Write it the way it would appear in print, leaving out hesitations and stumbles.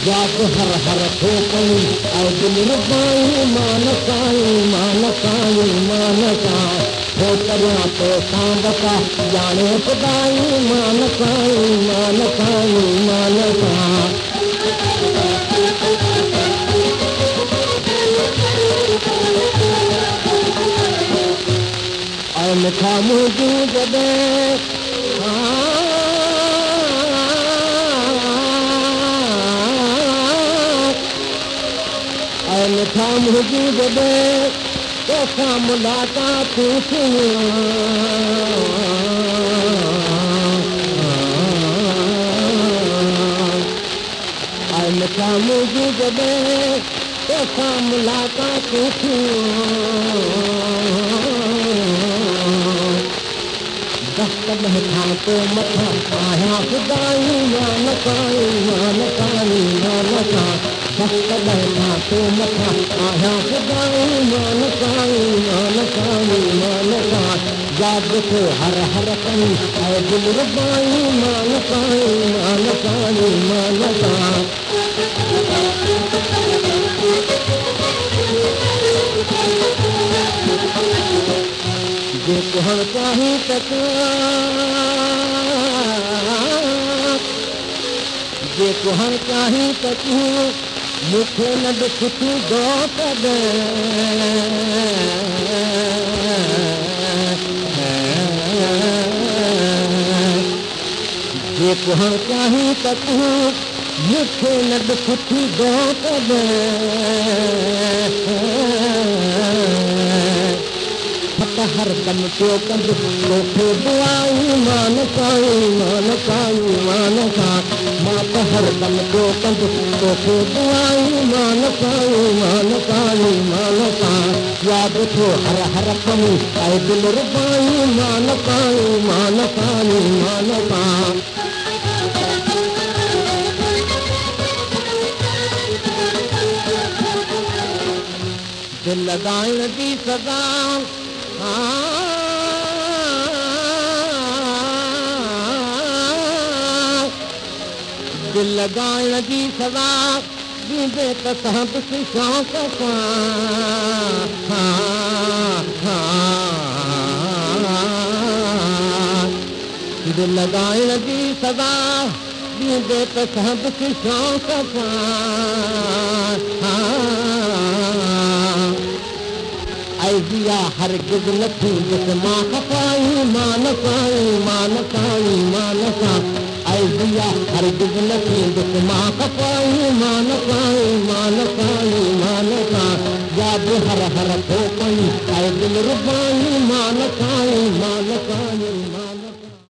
याद हर हर थो पई ऐं दिल रुबाई मानसाई मानसाई मानसा हो करियां तो सांबता ॼाणे खुदाई मानसाई मानसाई मानसा ऐं मिठा मुंहिंजूं जॾहिं मिठा मुंहिंजूं जॾहिं तोसां मुलाक़ातूं थियूं ऐं मिठा मुंहिंजूं जॾहिं तोसां मुलाक़ातूं थियूं दस्तक खां तो मथां आहियां खुदाई मानसाई मानसाई मानसा दस्तक खां तो मथां आहियां खुदाई मानसाई मानसाई मानसा यादि थो हर हर कई ऐं दिल रुबाई मानसाई मानसाई मानसा जे कुहण चाही त जे कुहण चाही त तूं मूंखे न ॾिसी दो कॾहिं जे कुहण चाही त तूं मूंखे न ॾिसी दो कॾहिं हर दम पियो कंदु तोखे दुआई मानसाई मानसाई मानसा मां त हर दम पियो कंदु तोखे दुआई मानसाई मानसाई मानसा यादि थो हर हर कमी ऐं दिल रुबाई मानसाई मानसाई मानसा दिल लॻाइण जी सदा दिल लॻाइण जी सदा ॾींदे त सभु शौक़ सां दिल लॻाइण जी सदा ॾींदे त सभु शौक़ सां ऐजिया हरगिज़ न थींदुसि मां खपाई मानसाई मानसाई मानसा ऐजिया हरगिज़ न थींदुसि मां खपाई मानसाई मानसाई मानसा यादि हर हर थो पई ऐं दिल रुबाई मानसाई मानसाई